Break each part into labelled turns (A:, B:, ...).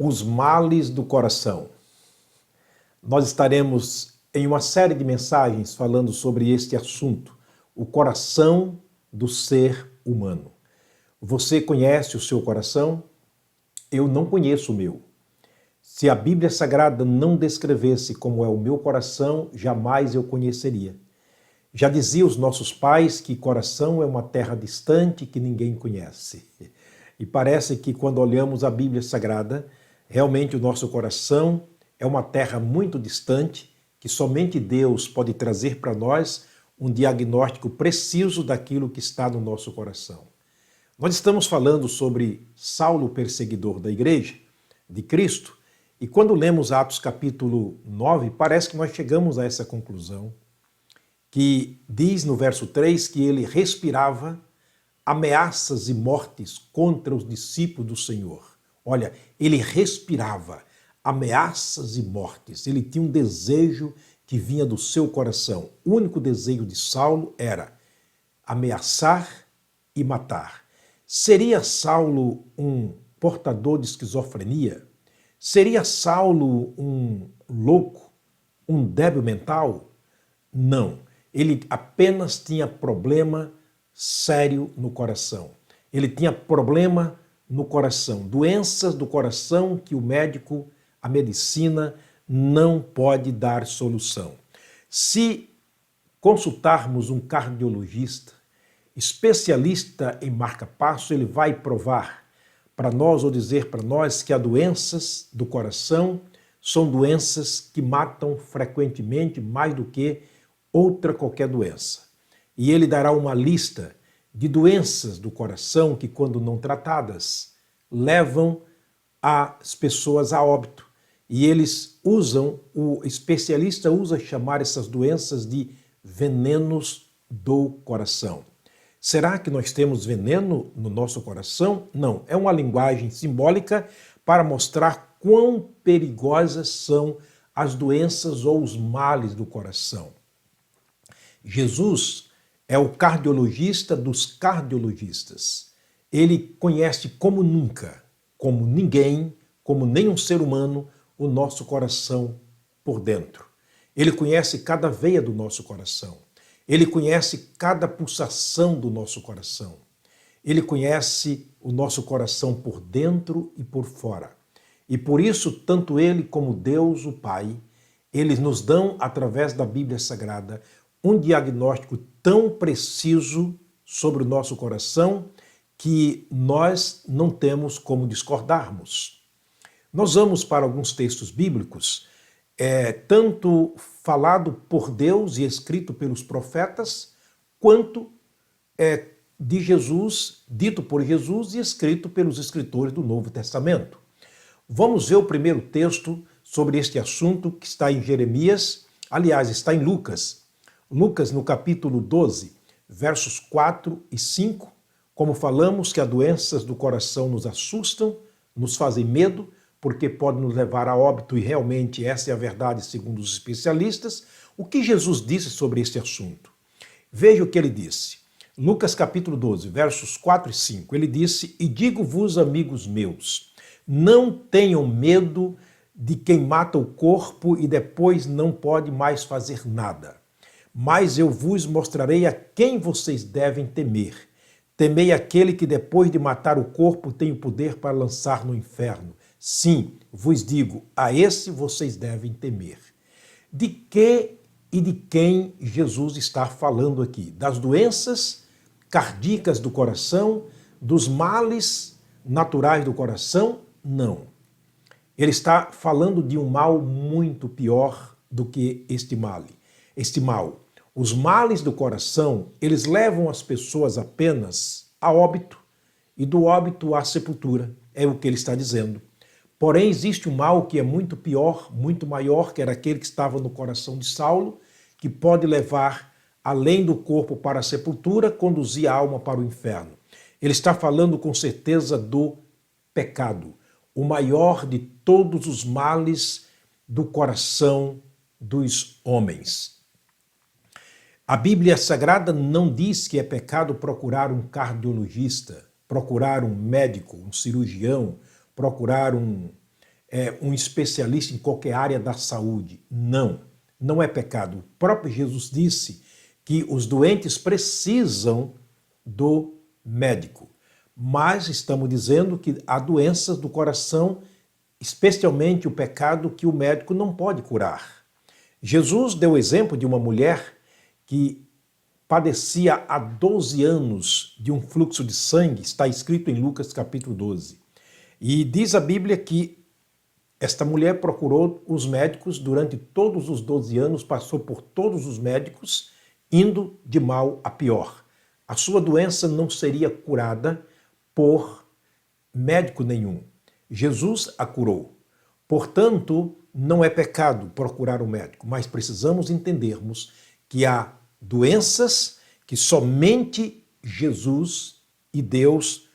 A: Os males do coração. Nós estaremos em uma série de mensagens falando sobre este assunto, o coração do ser humano. Você conhece o seu coração? Eu não conheço o meu. Se a Bíblia Sagrada não descrevesse como é o meu coração, jamais eu conheceria. Já diziam os nossos pais que coração é uma terra distante que ninguém conhece. E parece que quando olhamos a Bíblia Sagrada, realmente o nosso coração é uma terra muito distante que somente Deus pode trazer para nós um diagnóstico preciso daquilo que está no nosso coração. Nós estamos falando sobre Saulo, o perseguidor da igreja de Cristo, e quando lemos Atos capítulo 9, parece que nós chegamos a essa conclusão, que diz no verso 3 que ele respirava ameaças e mortes contra os discípulos do Senhor. Olha, ele respirava ameaças e mortes. Ele tinha um desejo que vinha do seu coração. O único desejo de Saulo era ameaçar e matar. Seria Saulo um portador de esquizofrenia? Seria Saulo um louco, um débil mental? Não. Ele apenas tinha problema sério no coração. Ele tinha problema no coração, doenças do coração que o médico, a medicina, não pode dar solução. Se consultarmos um cardiologista, especialista em marca-passo, ele vai provar para nós ou dizer para nós que as doenças do coração são doenças que matam frequentemente mais do que outra qualquer doença. E ele dará uma lista de doenças do coração que, quando não tratadas, levam as pessoas a óbito. E eles usam, o especialista usa chamar essas doenças de venenos do coração. Será que nós temos veneno no nosso coração? Não, é uma linguagem simbólica para mostrar quão perigosas são as doenças ou os males do coração. Jesus é o cardiologista dos cardiologistas. Ele conhece como nunca, como ninguém, como nenhum ser humano, o nosso coração por dentro. Ele conhece cada veia do nosso coração. Ele conhece cada pulsação do nosso coração. Ele conhece o nosso coração por dentro e por fora. E por isso, tanto ele como Deus, o Pai, eles nos dão, através da Bíblia Sagrada, um diagnóstico tão preciso sobre o nosso coração que nós não temos como discordarmos. Nós vamos para alguns textos bíblicos, tanto falado por Deus e escrito pelos profetas, quanto de Jesus, dito por Jesus e escrito pelos escritores do Novo Testamento. Vamos ver o primeiro texto sobre este assunto que está em Jeremias, aliás, está em Lucas. Lucas, no capítulo 12, versos 4 e 5, como falamos que as doenças do coração nos assustam, nos fazem medo, porque podem nos levar a óbito, e realmente essa é a verdade segundo os especialistas. O que Jesus disse sobre este assunto? Veja o que ele disse. Lucas capítulo 12, versos 4 e 5, ele disse: "E digo-vos, amigos meus, não tenham medo de quem mata o corpo e depois não pode mais fazer nada. Mas eu vos mostrarei a quem vocês devem temer. Temei aquele que depois de matar o corpo tem o poder para lançar no inferno. Sim, vos digo, a esse vocês devem temer." De que e de quem Jesus está falando aqui? Das doenças cardíacas do coração? Dos males naturais do coração? Não. Ele está falando de um mal muito pior do que este mal. Os males do coração, eles levam as pessoas apenas a óbito e do óbito à sepultura, é o que ele está dizendo. Porém, existe um mal que é muito pior, muito maior, que era aquele que estava no coração de Saulo, que pode levar além do corpo para a sepultura, conduzir a alma para o inferno. Ele está falando com certeza do pecado, o maior de todos os males do coração dos homens. A Bíblia Sagrada não diz que é pecado procurar um cardiologista, procurar um médico, um cirurgião, procurar um um especialista em qualquer área da saúde. Não, não é pecado. O próprio Jesus disse que os doentes precisam do médico. Mas estamos dizendo que há doenças do coração, especialmente o pecado, que o médico não pode curar. Jesus deu o exemplo de uma mulher que padecia há 12 anos de um fluxo de sangue, está escrito em Lucas capítulo 12. E diz a Bíblia que esta mulher procurou os médicos durante todos os 12 anos, passou por todos os médicos, indo de mal a pior. A sua doença não seria curada por médico nenhum. Jesus a curou. Portanto, não é pecado procurar um médico, mas precisamos entendermos que há doenças que somente Jesus e Deus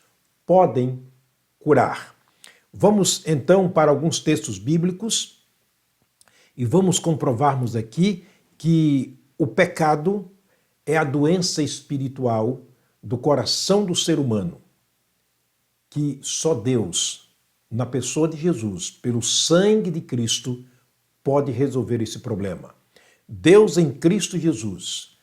A: podem curar. Vamos então para alguns textos bíblicos e vamos comprovarmos aqui que o pecado é a doença espiritual do coração do ser humano, que só Deus, na pessoa de Jesus, pelo sangue de Cristo, pode resolver esse problema. Deus em Cristo Jesus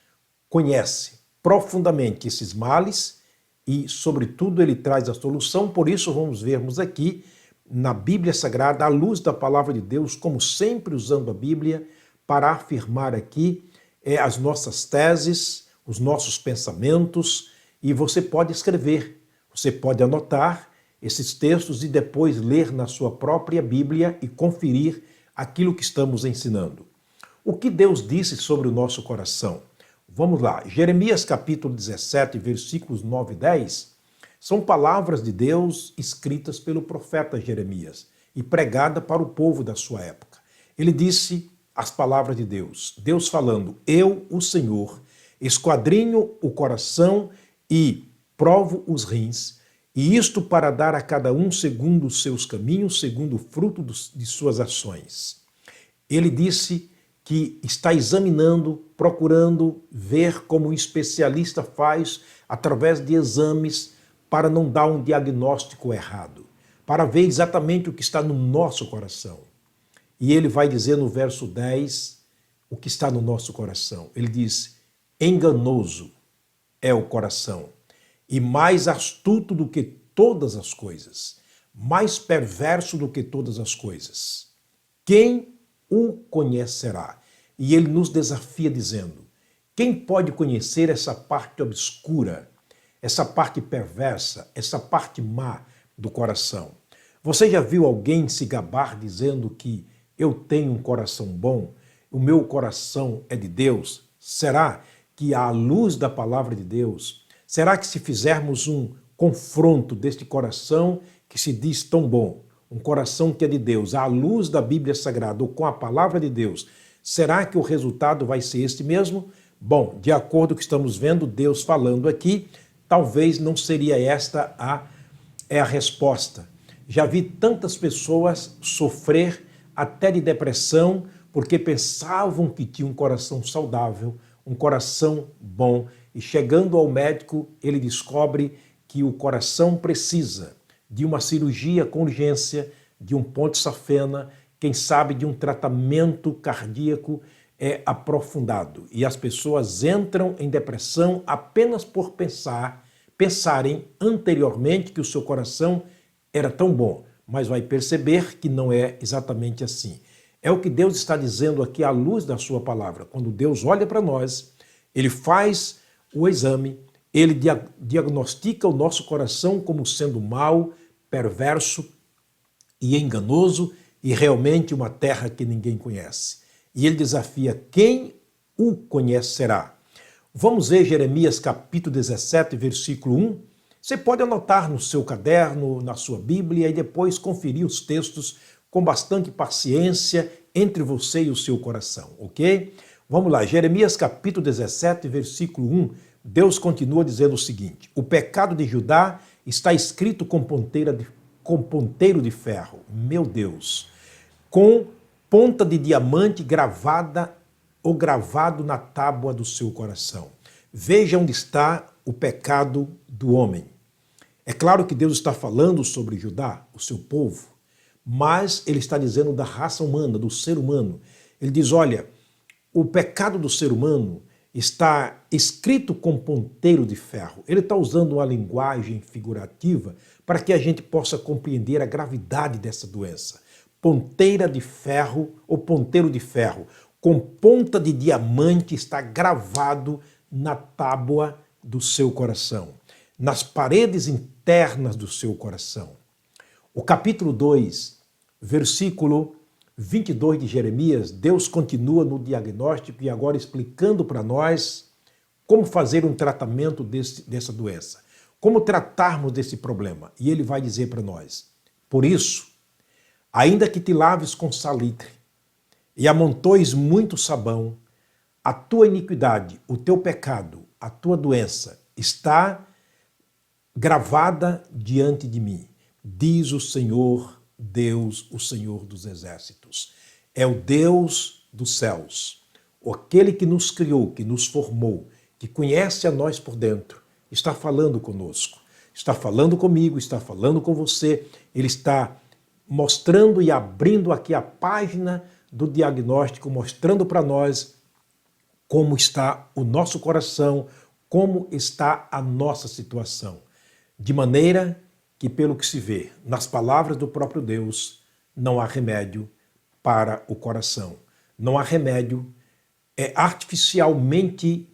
A: conhece profundamente esses males e, sobretudo, ele traz a solução. Por isso, vamos vermos aqui na Bíblia Sagrada, à luz da palavra de Deus, como sempre usando a Bíblia para afirmar aqui as nossas teses, os nossos pensamentos, e você pode escrever, você pode anotar esses textos e depois ler na sua própria Bíblia e conferir aquilo que estamos ensinando. O que Deus disse sobre o nosso coração? Vamos lá, Jeremias capítulo 17, versículos 9 e 10, são palavras de Deus escritas pelo profeta Jeremias e pregada para o povo da sua época. Ele disse as palavras de Deus, Deus falando: eu, o Senhor, esquadrinho o coração e provo os rins, e isto para dar a cada um segundo os seus caminhos, segundo o fruto de suas ações. Ele disse que está examinando, procurando ver como um especialista faz através de exames para não dar um diagnóstico errado, para ver exatamente o que está no nosso coração. E ele vai dizer no verso 10 o que está no nosso coração. Ele diz: enganoso é o coração, e mais astuto do que todas as coisas, mais perverso do que todas as coisas. Quem o conhecerá? E ele nos desafia dizendo: quem pode conhecer essa parte obscura, essa parte perversa, essa parte má do coração? Você já viu alguém se gabar dizendo que eu tenho um coração bom, o meu coração é de Deus? Será que à luz da palavra de Deus, será que se fizermos um confronto deste coração que se diz tão bom, um coração que é de Deus, à luz da Bíblia Sagrada ou com a palavra de Deus, será que o resultado vai ser este mesmo? Bom, de acordo com o que estamos vendo, Deus falando aqui, talvez não seria esta a resposta. Já vi tantas pessoas sofrer até de depressão porque pensavam que tinham um coração saudável, um coração bom, e chegando ao médico ele descobre que o coração precisa de uma cirurgia com urgência, de um ponte safena, quem sabe de um tratamento cardíaco aprofundado. E as pessoas entram em depressão apenas por pensarem anteriormente que o seu coração era tão bom, mas vai perceber que não é exatamente assim. É o que Deus está dizendo aqui à luz da sua palavra. Quando Deus olha para nós, ele faz o exame, ele diagnostica o nosso coração como sendo mau, perverso e enganoso e realmente uma terra que ninguém conhece. E ele desafia: quem o conhecerá? Vamos ver Jeremias capítulo 17, versículo 1. Você pode anotar no seu caderno, na sua Bíblia e depois conferir os textos com bastante paciência entre você e o seu coração, ok? Vamos lá, Jeremias capítulo 17, versículo 1. Deus continua dizendo o seguinte: o pecado de Judá está escrito com ponteiro de ferro, meu Deus, com ponta de diamante gravada ou gravado na tábua do seu coração. Veja onde está o pecado do homem. É claro que Deus está falando sobre Judá, o seu povo, mas ele está dizendo da raça humana, do ser humano. Ele diz, olha, o pecado do ser humano está escrito com ponteiro de ferro. Ele está usando uma linguagem figurativa para que a gente possa compreender a gravidade dessa doença. Ponteira de ferro ou ponteiro de ferro com ponta de diamante está gravado na tábua do seu coração, nas paredes internas do seu coração. O capítulo 2, versículo 22 de Jeremias, Deus continua no diagnóstico e agora explicando para nós como fazer um tratamento dessa doença, como tratarmos desse problema. E ele vai dizer para nós, por isso, ainda que te laves com salitre e amontoes muito sabão, a tua iniquidade, o teu pecado, a tua doença está gravada diante de mim, diz o Senhor Deus, o Senhor dos exércitos. É o Deus dos céus, aquele que nos criou, que nos formou, que conhece a nós por dentro, está falando conosco, está falando comigo, está falando com você, ele está mostrando e abrindo aqui a página do diagnóstico, mostrando para nós como está o nosso coração, como está a nossa situação. De maneira que, pelo que se vê, nas palavras do próprio Deus, não há remédio para o coração. Não há remédio, artificialmente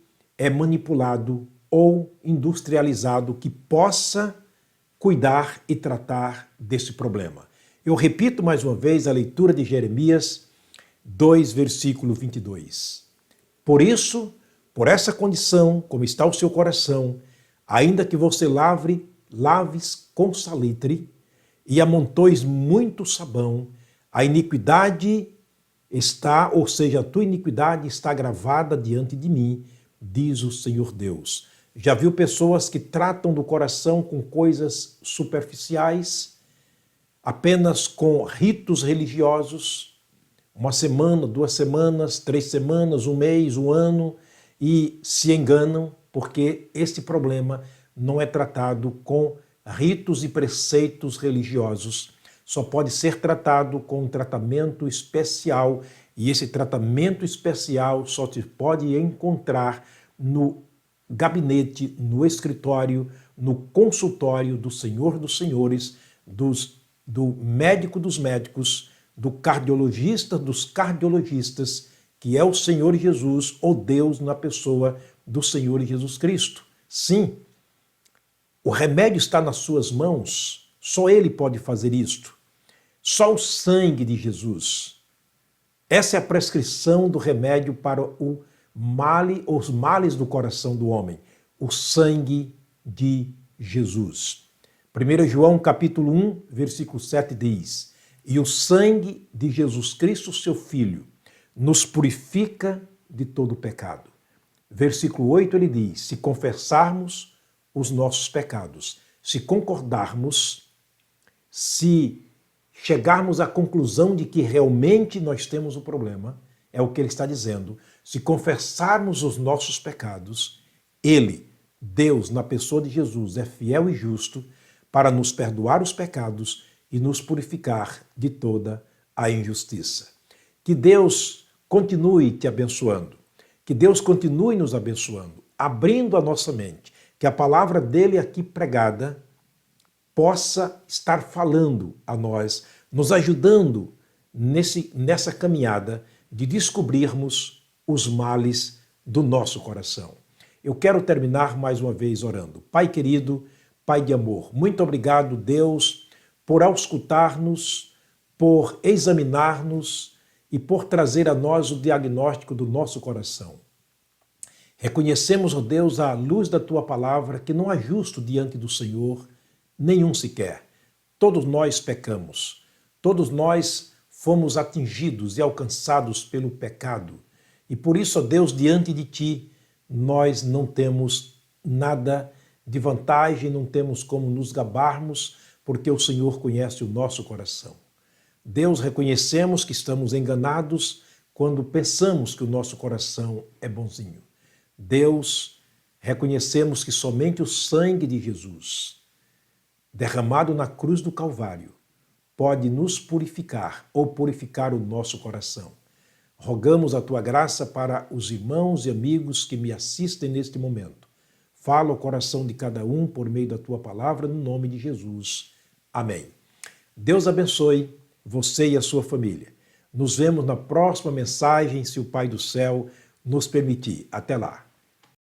A: manipulado ou industrializado que possa cuidar e tratar desse problema. Eu repito mais uma vez a leitura de Jeremias 2, versículo 22. Por isso, por essa condição, como está o seu coração, ainda que você laves com salitre e amontoes muito sabão, a iniquidade está, ou seja, a tua iniquidade está gravada diante de mim, diz o Senhor Deus. Já viu pessoas que tratam do coração com coisas superficiais, apenas com ritos religiosos, uma semana, 2 semanas, 3 semanas, 1 mês, 1 ano, e se enganam porque esse problema não é tratado com ritos e preceitos religiosos. Só pode ser tratado com um tratamento especial, e esse tratamento especial só se pode encontrar no gabinete, no escritório, no consultório do Senhor dos Senhores, do médico dos médicos, do cardiologista dos cardiologistas, que é o Senhor Jesus, ou Deus na pessoa do Senhor Jesus Cristo. Sim, o remédio está nas suas mãos, só Ele pode fazer isto. Só o sangue de Jesus. Essa é a prescrição do remédio para os males do coração do homem. O sangue de Jesus. 1 João capítulo 1, versículo 7 diz, e o sangue de Jesus Cristo, seu Filho, nos purifica de todo pecado. Versículo 8 ele diz, se confessarmos os nossos pecados, se concordarmos, se chegarmos à conclusão de que realmente nós temos o problema, é o que ele está dizendo, se confessarmos os nossos pecados, ele, Deus, na pessoa de Jesus, é fiel e justo para nos perdoar os pecados e nos purificar de toda a injustiça. Que Deus continue te abençoando, que Deus continue nos abençoando, abrindo a nossa mente, que a palavra dele aqui pregada possa estar falando a nós, nos ajudando nessa caminhada de descobrirmos os males do nosso coração. Eu quero terminar mais uma vez orando. Pai querido, Pai de amor, muito obrigado, Deus, por auscultar-nos, por examinar-nos e por trazer a nós o diagnóstico do nosso coração. Reconhecemos, ó Deus, à luz da Tua palavra, que não há justo diante do Senhor, nenhum sequer. Todos nós pecamos, todos nós fomos atingidos e alcançados pelo pecado. E por isso, ó Deus, diante de Ti, nós não temos nada de vantagem, não temos como nos gabarmos, porque o Senhor conhece o nosso coração. Deus, reconhecemos que estamos enganados quando pensamos que o nosso coração é bonzinho. Deus, reconhecemos que somente o sangue de Jesus, derramado na cruz do Calvário, pode nos purificar ou purificar o nosso coração. Rogamos a tua graça para os irmãos e amigos que me assistem neste momento. Fala o coração de cada um por meio da tua palavra, no nome de Jesus. Amém. Deus abençoe você e a sua família. Nos vemos na próxima mensagem, se o Pai do Céu nos permitir. Até lá.